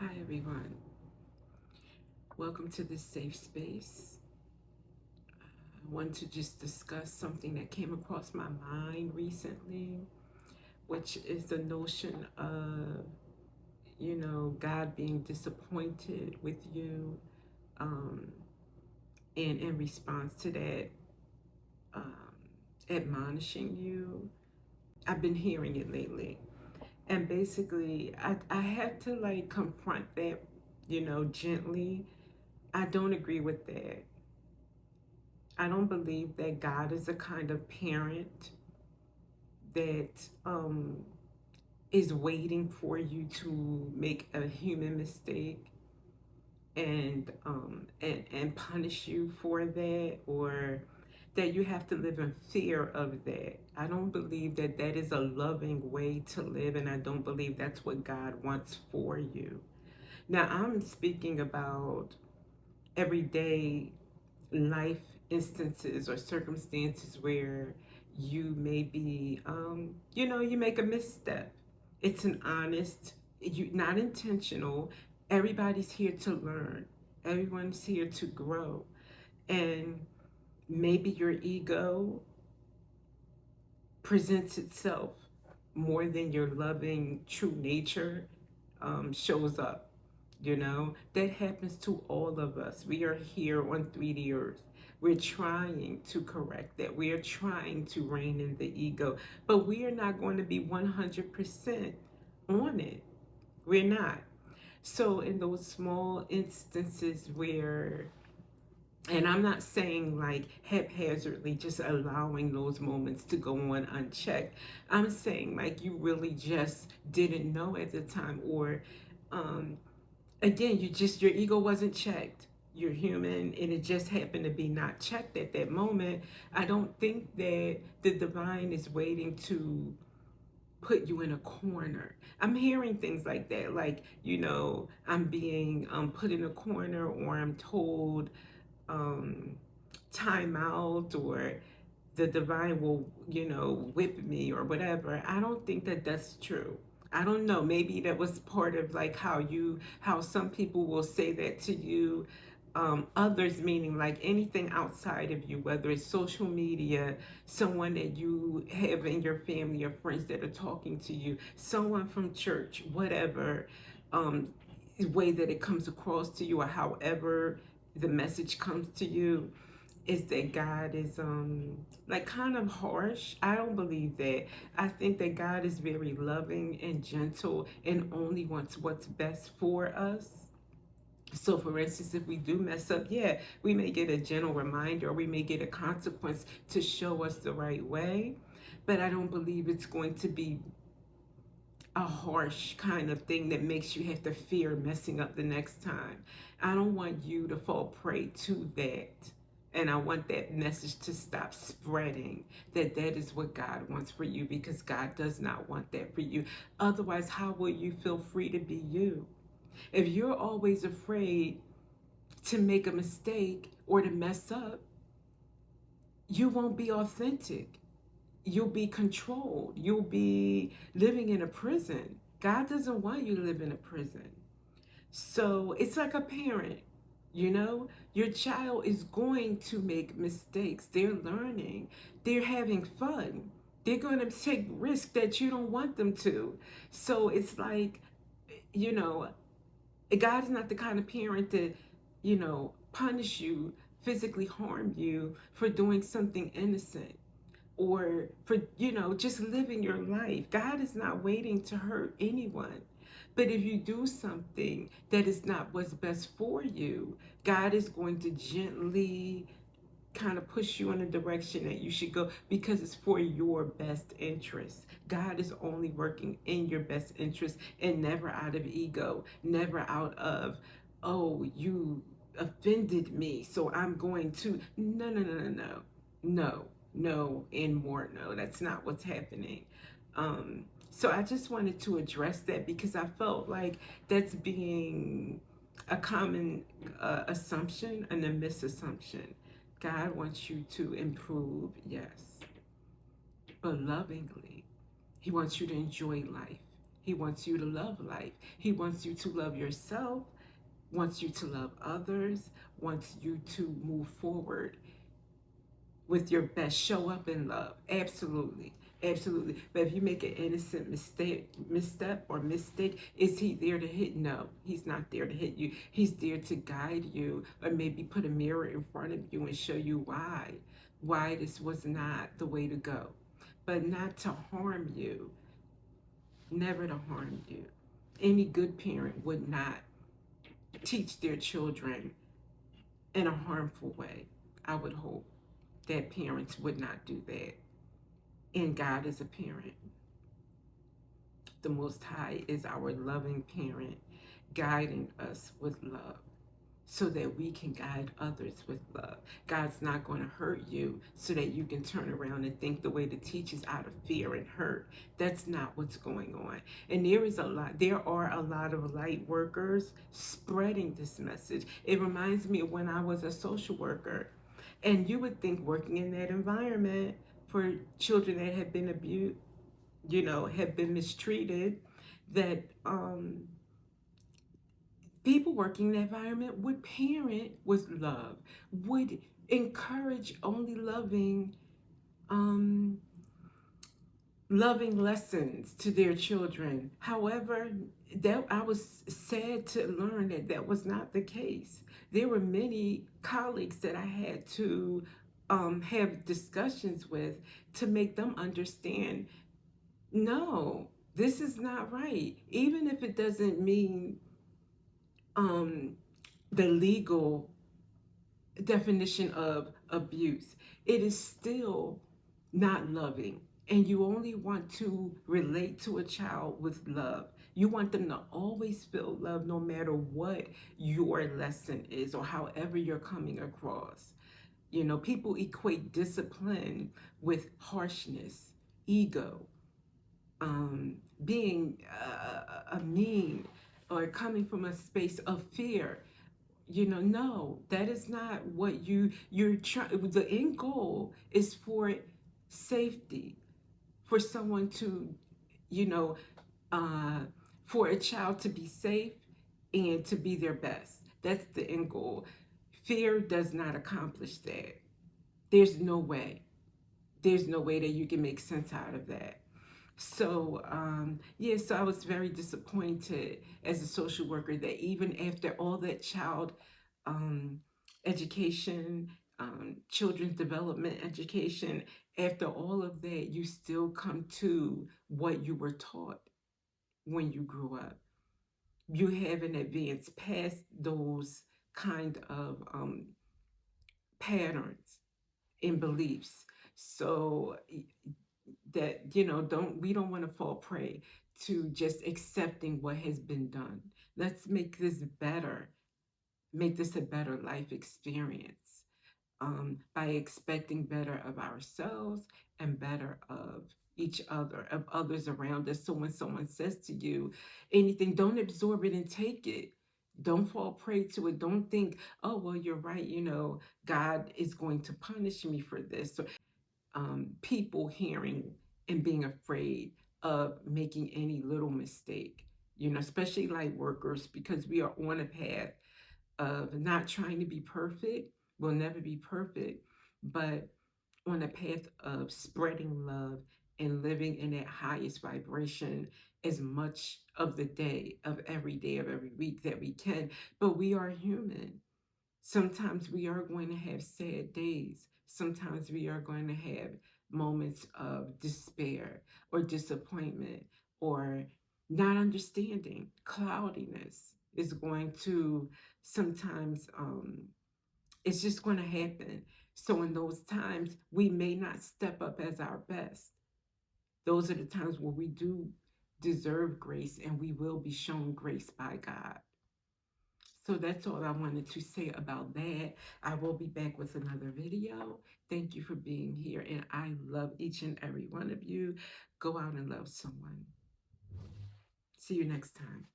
Hi, everyone. Welcome to this safe space. I want to just discuss something that came across my mind recently, which is the notion of, God being disappointed with you, um, and in response to that, um, admonishing you. I've been hearing it lately. And basically, I had to like confront that, gently. I don't agree with that. I don't believe that God is a kind of parent that is waiting for you to make a human mistake and punish you for that, or that you have to live in fear of that. I don't believe that that is a loving way to live, and I don't believe that's what God wants for you. Now, I'm speaking about everyday life instances or circumstances where you may be, you make a misstep. It's an honest, you not intentional. Everybody's here to learn. Everyone's here to grow, and maybe your ego presents itself more than your loving true nature shows up. That happens to all of us. We are here on 3D Earth. We're trying to correct that. We are trying to rein in the ego, but we are not going to be 100% on it. We're not. So, in those small instances where, and I'm not saying like haphazardly just allowing those moments to go on unchecked. I'm saying like you really just didn't know at the time, or um, again, your ego wasn't checked. You're human, and it just happened to be not checked at that moment. I don't think that the divine is waiting to put you in a corner. I'm hearing things like that, like, I'm being put in a corner, or I'm told um, time out, or the divine will, whip me or whatever. I don't think that that's true. I don't know. Maybe that was part of like how some people will say that to you. Others, meaning like anything outside of you, whether it's social media, someone that you have in your family or friends that are talking to you, someone from church, whatever, um, way that it comes across to you, or however the message comes to you, is that God is like kind of harsh. I don't believe that. I think that God is very loving and gentle and only wants what's best for us. So for instance, if we do mess up, yeah, we may get a gentle reminder, or we may get a consequence to show us the right way. But I don't believe it's going to be a harsh kind of thing that makes you have to fear messing up the next time. I don't want you to fall prey to that. And I want that message to stop spreading, that that is what God wants for you, because God does not want that for you. Otherwise, how will you feel free to be you? If you're always afraid to make a mistake or to mess up, you won't be authentic. You'll be controlled. You'll be living in a prison. God doesn't want you to live in a prison. So it's like a parent, your child is going to make mistakes. They're learning, they're having fun, they're going to take risks that you don't want them to. So it's like, you know, God is not the kind of parent that, punish you, physically harm you for doing something innocent, or for, just living your life. God is not waiting to hurt anyone. But if you do something that is not what's best for you, God is going to gently kind of push you in a direction that you should go, because it's for your best interest. God is only working in your best interest, and never out of ego, never out of, oh, you offended me, so I'm going to. No, no, no, no, no. No, no, and more no. That's not what's happening. So I just wanted to address that, because I felt like that's being a common assumption and a misassumption. God wants you to improve, yes, but lovingly. He wants you to enjoy life. He wants you to love life. He wants you to love yourself, wants you to love others, wants you to move forward with your best. Show up in love. Absolutely. Absolutely. But if you make an innocent misstep or mistake, is he there to hit? No, he's not there to hit you. He's there to guide you, or maybe put a mirror in front of you and show you why this was not the way to go. But not to harm you, never to harm you. Any good parent would not teach their children in a harmful way. I would hope that parents would not do that. And God is a parent. The Most High is our loving parent, guiding us with love so that we can guide others with love. God's not going to hurt you so that you can turn around and think the way to teach is out of fear and hurt. That's not what's going on. And there are a lot of light workers spreading this message. It reminds me of when I was a social worker. And you would think working in that environment for children that have been abused, have been mistreated, that people working in the environment would parent with love, would encourage only um, loving lessons to their children. However, that I was sad to learn that that was not the case. There were many colleagues that I had to have discussions with to make them understand, no, this is not right. Even if it doesn't mean um, the legal definition of abuse, it is still not loving. And you only want to relate to a child with love. You want them to always feel love no matter what your lesson is or however you're coming across. People equate discipline with harshness, ego, being a mean, or coming from a space of fear. No, that is not what you're trying. The end goal is for safety, for someone to, you know uh for a child to be safe and to be their best. That's the end goal. Fear does not accomplish that. there's no way there's no way that you can make sense out of that. So, yeah, so I was very disappointed as a social worker that even after all that child um, education, children's development education, after all of that, you still come to what you were taught when you grew up. You haven't advanced past those kind of patterns and beliefs. So that don't we don't want to fall prey to just accepting what has been done. Let's make this a better life experience, by expecting better of ourselves and better of each other, of others around us. So when someone says to you anything, don't absorb it and take it. Don't fall prey to it. Don't think, oh, well, you're right, God is going to punish me for this. People hearing and being afraid of making any little mistake, especially light workers, because we are on a path of not trying to be perfect. We'll never be perfect, but on a path of spreading love and living in that highest vibration as much of the day, of every week that we can. But we are human. Sometimes we are going to have sad days. Sometimes we are going to have moments of despair or disappointment or not understanding. Cloudiness is going to sometimes, it's just going to happen. So, in those times, we may not step up as our best. Those are the times where we do deserve grace and we will be shown grace by God. So that's all I wanted to say about that. I will be back with another video. Thank you for being here. And I love each and every one of you. Go out and love someone. See you next time.